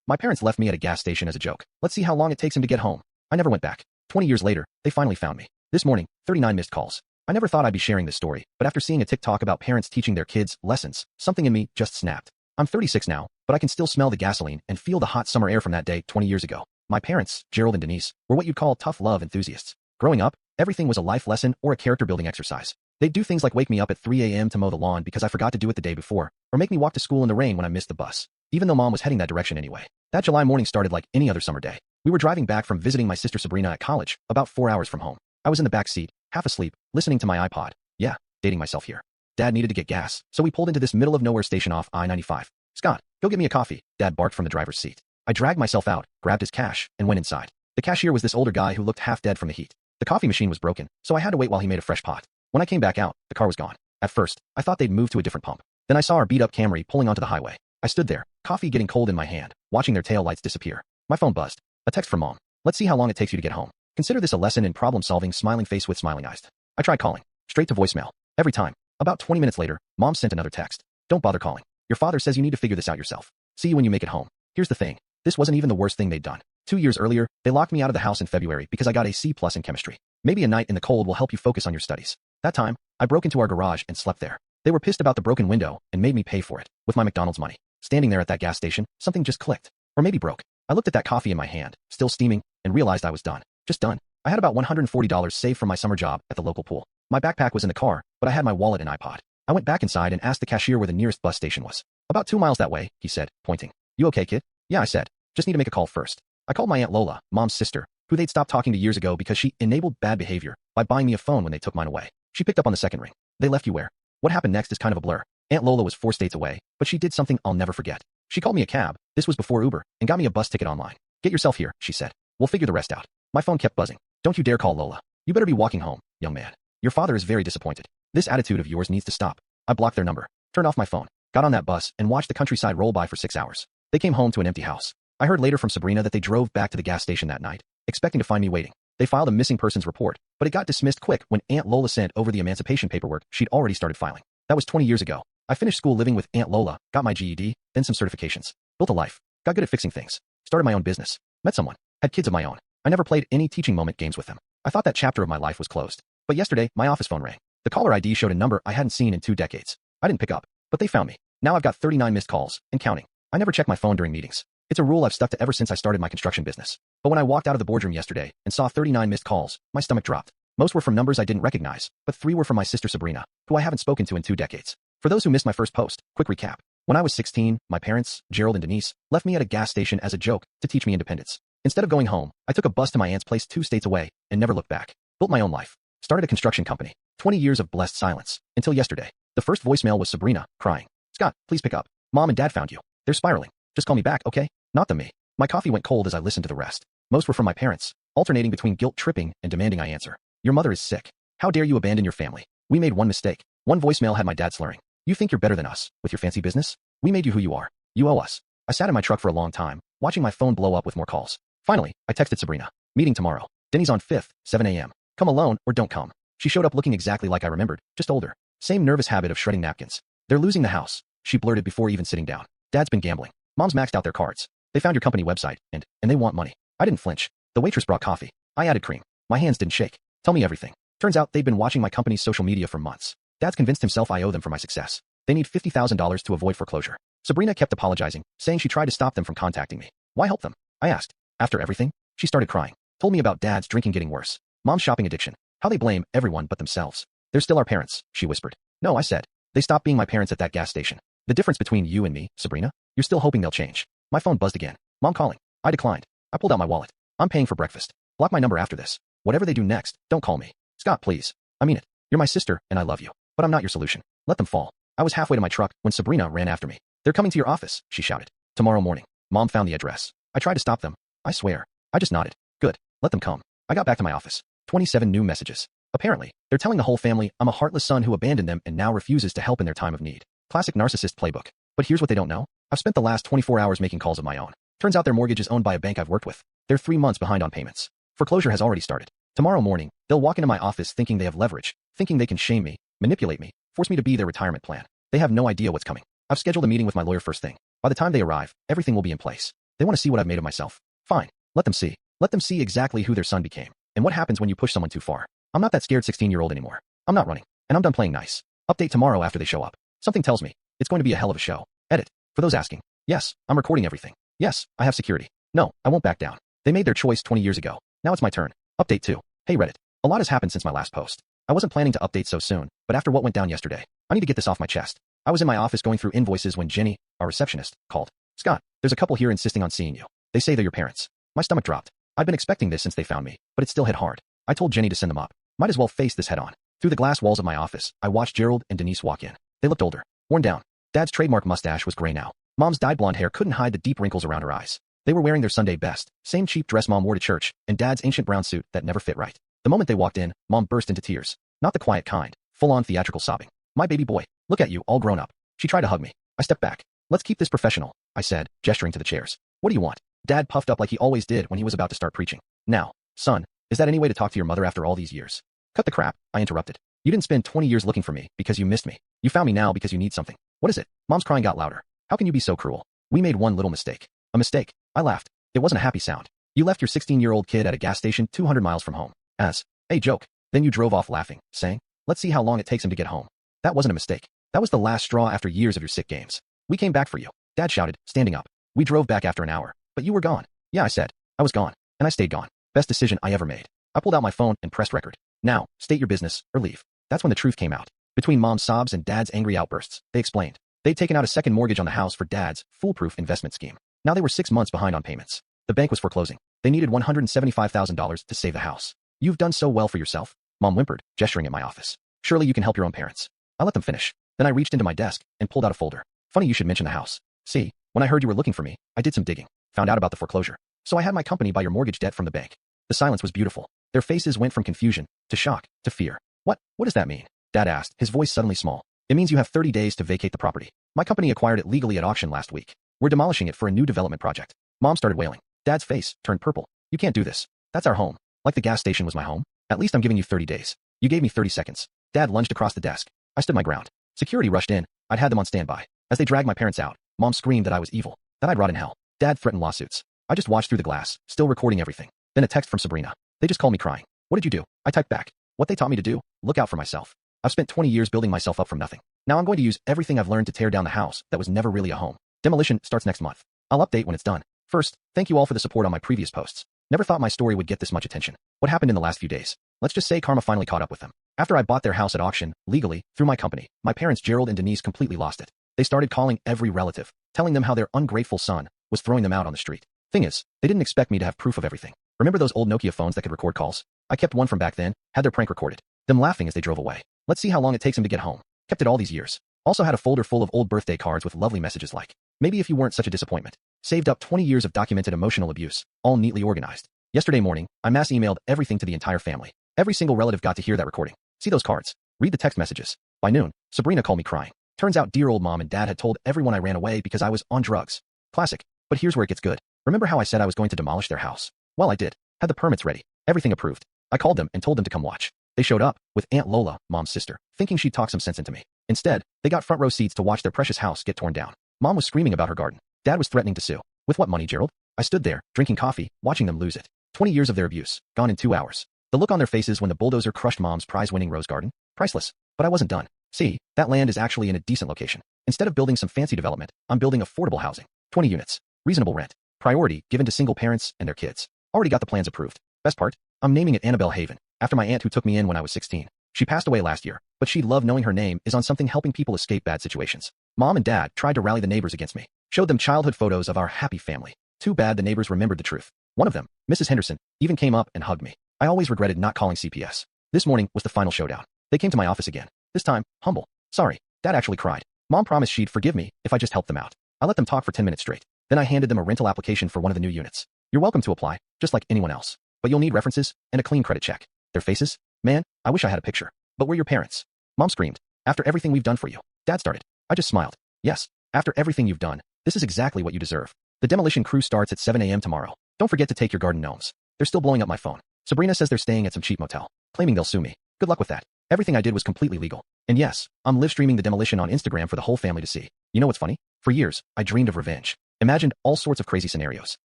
My parents left me at a gas station as a joke. Let's see how long it takes him to get home. I never went back. 20 years later, they finally found me. This morning, 39 missed calls. I never thought I'd be sharing this story, but after seeing a TikTok about parents teaching their kids lessons, something in me just snapped. I'm 36 now, but I can still smell the gasoline and feel the hot summer air from that day 20 years ago. My parents, Gerald and Denise, were what you'd call tough love enthusiasts. Growing up, everything was a life lesson or a character-building exercise. They'd do things like wake me up at 3 a.m. to mow the lawn because I forgot to do it the day before, or make me walk to school in the rain when I missed the bus, even though Mom was heading that direction anyway. That July morning started like any other summer day. We were driving back from visiting my sister Sabrina at college, about 4 hours from home. I was in the back seat, half asleep, listening to my iPod. Yeah, dating myself here. Dad needed to get gas, so we pulled into this middle-of-nowhere station off I-95. Scott, go get me a coffee, Dad barked from the driver's seat. I dragged myself out, grabbed his cash, and went inside. The cashier was this older guy who looked half dead from the heat. The coffee machine was broken, so I had to wait while he made a fresh pot. When I came back out, the car was gone. At first, I thought they'd moved to a different pump. Then I saw our beat-up Camry pulling onto the highway. I stood there, coffee getting cold in my hand, watching their taillights disappear. My phone buzzed. A text from Mom. Let's see how long it takes you to get home. Consider this a lesson in problem-solving, smiling face with smiling eyes. I tried calling. Straight to voicemail. Every time. About 20 minutes later, Mom sent another text. Don't bother calling. Your father says you need to figure this out yourself. See you when you make it home. Here's the thing. This wasn't even the worst thing they'd done. 2 years earlier, they locked me out of the house in February because I got a C+ in chemistry. Maybe a night in the cold will help you focus on your studies. That time, I broke into our garage and slept there. They were pissed about the broken window and made me pay for it with my McDonald's money. Standing there at that gas station, something just clicked. Or maybe broke. I looked at that coffee in my hand, still steaming, and realized I was done. Just done. I had about $140 saved from my summer job at the local pool. My backpack was in the car, but I had my wallet and iPod. I went back inside and asked the cashier where the nearest bus station was. About 2 miles that way, he said, pointing. You okay, kid? Yeah, I said. Just need to make a call first. I called my Aunt Lola, Mom's sister, who they'd stopped talking to years ago because she enabled bad behavior by buying me a phone when they took mine away. She picked up on the second ring. They left you where? What happened next is kind of a blur. Aunt Lola was 4 states away, but she did something I'll never forget. She called me a cab, this was before Uber, and got me a bus ticket online. Get yourself here, she said. We'll figure the rest out. My phone kept buzzing. Don't you dare call Lola. You better be walking home, young man. Your father is very disappointed. This attitude of yours needs to stop. I blocked their number, turned off my phone, got on that bus, and watched the countryside roll by for 6 hours. They came home to an empty house. I heard later from Sabrina that they drove back to the gas station that night, expecting to find me waiting. They filed a missing persons report, but it got dismissed quick when Aunt Lola sent over the emancipation paperwork she'd already started filing. That was 20 years ago. I finished school living with Aunt Lola, got my GED, then some certifications, built a life, got good at fixing things, started my own business, met someone, had kids of my own. I never played any teaching moment games with them. I thought that chapter of my life was closed. But yesterday, my office phone rang. The caller ID showed a number I hadn't seen in 2 decades. I didn't pick up, but they found me. Now I've got 39 missed calls, and counting. I never check my phone during meetings. It's a rule I've stuck to ever since I started my construction business. But when I walked out of the boardroom yesterday and saw 39 missed calls, my stomach dropped. Most were from numbers I didn't recognize, but 3 were from my sister Sabrina, who I haven't spoken to in 2 decades. For those who missed my first post, quick recap. When I was 16, my parents, Gerald and Denise, left me at a gas station as a joke to teach me independence. Instead of going home, I took a bus to my aunt's place 2 states away and never looked back. Built my own life. Started a construction company. 20 years of blessed silence. Until yesterday. The first voicemail was Sabrina, crying. Scott, please pick up. Mom and Dad found you. They're spiraling. Just call me back, okay? Not them me. My coffee went cold as I listened to the rest. Most were from my parents, alternating between guilt-tripping and demanding I answer. Your mother is sick. How dare you abandon your family? We made one mistake. One voicemail had my dad slurring. You think you're better than us, with your fancy business? We made you who you are. You owe us. I sat in my truck for a long time, watching my phone blow up with more calls. Finally, I texted Sabrina. Meeting tomorrow. Denny's on 5th, 7 a.m. Come alone or don't come. She showed up looking exactly like I remembered, just older. Same nervous habit of shredding napkins. They're losing the house, she blurted before even sitting down. Dad's been gambling. Mom's maxed out their cards. They found your company website, and they want money. I didn't flinch. The waitress brought coffee. I added cream. My hands didn't shake. Tell me everything. Turns out they'd been watching my company's social media for months. Dad's convinced himself I owe them for my success. They need $50,000 to avoid foreclosure. Sabrina kept apologizing, saying she tried to stop them from contacting me. Why help them? I asked. After everything, she started crying. Told me about Dad's drinking getting worse. Mom's shopping addiction. How they blame everyone but themselves. They're still our parents, she whispered. No, I said. They stopped being my parents at that gas station. The difference between you and me, Sabrina? You're still hoping they'll change. My phone buzzed again. Mom calling. I declined. I pulled out my wallet. I'm paying for breakfast. Block my number after this. Whatever they do next, don't call me. Scott, please. I mean it. You're my sister, and I love you. But I'm not your solution. Let them fall. I was halfway to my truck when Sabrina ran after me. They're coming to your office, she shouted. Tomorrow morning. Mom found the address. I tried to stop them. I swear. I just nodded. Good. Let them come. I got back to my office. 27 new messages. Apparently, they're telling the whole family I'm a heartless son who abandoned them and now refuses to help in their time of need. Classic narcissist playbook. But here's what they don't know. I've spent the last 24 hours making calls of my own. Turns out their mortgage is owned by a bank I've worked with. They're 3 months behind on payments. Foreclosure has already started. Tomorrow morning, they'll walk into my office thinking they have leverage, thinking they can shame me, manipulate me, force me to be their retirement plan. They have no idea what's coming. I've scheduled a meeting with my lawyer first thing. By the time they arrive, everything will be in place. They want to see what I've made of myself. Fine. Let them see. Let them see exactly who their son became. And what happens when you push someone too far. I'm not that scared 16-year-old anymore. I'm not running. And I'm done playing nice. Update tomorrow after they show up. Something tells me it's going to be a hell of a show. Edit. For those asking. Yes, I'm recording everything. Yes, I have security. No, I won't back down. They made their choice 20 years ago. Now it's my turn. Update 2. Hey Reddit. A lot has happened since my last post. I wasn't planning to update so soon, but after what went down yesterday, I need to get this off my chest. I was in my office going through invoices when Jenny, our receptionist, called. Scott, there's a couple here insisting on seeing you. They say they're your parents. My stomach dropped. I've been expecting this since they found me, but it still hit hard. I told Jenny to send them up. Might as well face this head on. Through the glass walls of my office, I watched Gerald and Denise walk in. They looked older, worn down. Dad's trademark mustache was gray now. Mom's dyed blonde hair couldn't hide the deep wrinkles around her eyes. They were wearing their Sunday best, same cheap dress Mom wore to church, and Dad's ancient brown suit that never fit right. The moment they walked in, Mom burst into tears. Not the quiet kind, full-on theatrical sobbing. My baby boy, look at you, all grown up. She tried to hug me. I stepped back. Let's keep this professional, I said, gesturing to the chairs. What do you want? Dad puffed up like he always did when he was about to start preaching. Now, son, is that any way to talk to your mother after all these years? Cut the crap, I interrupted. You didn't spend 20 years looking for me because you missed me. You found me now because you need something. What is it? Mom's crying got louder. How can you be so cruel? We made one little mistake. A mistake. I laughed. It wasn't a happy sound. You left your 16-year-old kid at a gas station 200 miles from home. As a joke. Then you drove off laughing, saying, let's see how long it takes him to get home. That wasn't a mistake. That was the last straw after years of your sick games. We came back for you. Dad shouted, standing up. We drove back after an hour, but you were gone. Yeah, I said. I was gone, and I stayed gone. Best decision I ever made. I pulled out my phone and pressed record. Now, state your business, or leave. That's when the truth came out. Between Mom's sobs and Dad's angry outbursts, they explained. They'd taken out a second mortgage on the house for Dad's foolproof investment scheme. Now they were 6 months behind on payments. The bank was foreclosing. They needed $175,000 to save the house. You've done so well for yourself, Mom whimpered, gesturing at my office. Surely you can help your own parents. I let them finish. Then I reached into my desk and pulled out a folder. Funny you should mention the house. See, when I heard you were looking for me, I did some digging. Found out about the foreclosure. So I had my company buy your mortgage debt from the bank. The silence was beautiful. Their faces went from confusion, to shock, to fear. What does that mean? Dad asked, his voice suddenly small. It means you have 30 days to vacate the property. My company acquired it legally at auction last week. We're demolishing it for a new development project. Mom started wailing. Dad's face turned purple. You can't do this. That's our home. Like the gas station was my home. At least I'm giving you 30 days. You gave me 30 seconds. Dad lunged across the desk. I stood my ground. Security rushed in. I'd had them on standby. As they dragged my parents out, Mom screamed that I was evil, that I'd rot in hell. Dad threatened lawsuits. I just watched through the glass, still recording everything. Then a text from Sabrina. They just called me crying. What did you do? I typed back. What they taught me to do, look out for myself. I've spent 20 years building myself up from nothing. Now I'm going to use everything I've learned to tear down the house that was never really a home. Demolition starts next month. I'll update when it's done. First, thank you all for the support on my previous posts. Never thought my story would get this much attention. What happened in the last few days? Let's just say karma finally caught up with them. After I bought their house at auction, legally, through my company, my parents Gerald and Denise completely lost it. They started calling every relative, telling them how their ungrateful son was throwing them out on the street. Thing is, they didn't expect me to have proof of everything. Remember those old Nokia phones that could record calls? I kept one from back then, had their prank recorded. Them laughing as they drove away. Let's see how long it takes him to get home. Kept it all these years. Also had a folder full of old birthday cards with lovely messages like, maybe if you weren't such a disappointment. Saved up 20 years of documented emotional abuse, all neatly organized. Yesterday morning, I mass emailed everything to the entire family. Every single relative got to hear that recording. See those cards. Read the text messages. By noon, Sabrina called me crying. Turns out dear old Mom and Dad had told everyone I ran away because I was on drugs. Classic. But here's where it gets good. Remember how I said I was going to demolish their house? Well, I did. Had the permits ready. Everything approved. I called them and told them to come watch. They showed up, with Aunt Lola, Mom's sister, thinking she'd talk some sense into me. Instead, they got front row seats to watch their precious house get torn down. Mom was screaming about her garden. Dad was threatening to sue. With what money, Gerald? I stood there, drinking coffee, watching them lose it. 20 years of their abuse, gone in 2 hours. The look on their faces when the bulldozer crushed Mom's prize-winning rose garden? Priceless. But I wasn't done. See, that land is actually in a decent location. Instead of building some fancy development, I'm building affordable housing. 20 units. Reasonable rent. Priority given to single parents and their kids. Already got the plans approved. Best part? I'm naming it Annabelle Haven, after my aunt who took me in when I was 16. She passed away last year, but she'd love knowing her name is on something helping people escape bad situations. Mom and Dad tried to rally the neighbors against me. Showed them childhood photos of our happy family. Too bad the neighbors remembered the truth. One of them, Mrs. Henderson, even came up and hugged me. I always regretted not calling CPS. This morning was the final showdown. They came to my office again. This time, humble. Sorry. Dad actually cried. Mom promised she'd forgive me if I just helped them out. I let them talk for 10 minutes straight. Then I handed them a rental application for one of the new units. You're welcome to apply, just like anyone else. But you'll need references and a clean credit check. Their faces? Man, I wish I had a picture. But we're your parents. Mom screamed. After everything we've done for you. Dad started. I just smiled. Yes, after everything you've done, this is exactly what you deserve. The demolition crew starts at 7 a.m. tomorrow. Don't forget to take your garden gnomes. They're still blowing up my phone. Sabrina says they're staying at some cheap motel, claiming they'll sue me. Good luck with that. Everything I did was completely legal. And yes, I'm live streaming the demolition on Instagram for the whole family to see. You know what's funny? For years, I dreamed of revenge. Imagined all sorts of crazy scenarios.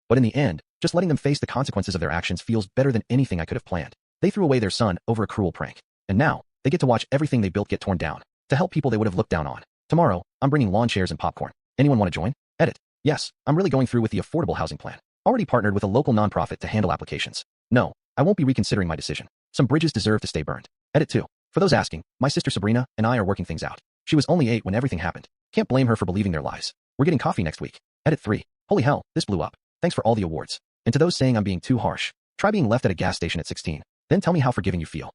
But in the end, just letting them face the consequences of their actions feels better than anything I could have planned. They threw away their son over a cruel prank. And now, they get to watch everything they built get torn down. To help people they would have looked down on. Tomorrow, I'm bringing lawn chairs and popcorn. Anyone want to join? Edit. Yes, I'm really going through with the affordable housing plan. Already partnered with a local nonprofit to handle applications. No, I won't be reconsidering my decision. Some bridges deserve to stay burned. Edit 2. For those asking, my sister Sabrina and I are working things out. She was only 8 when everything happened. Can't blame her for believing their lies. We're getting coffee next week. Edit 3. Holy hell, this blew up. Thanks for all the awards. And to those saying I'm being too harsh, try being left at a gas station at 16. Then tell me how forgiving you feel.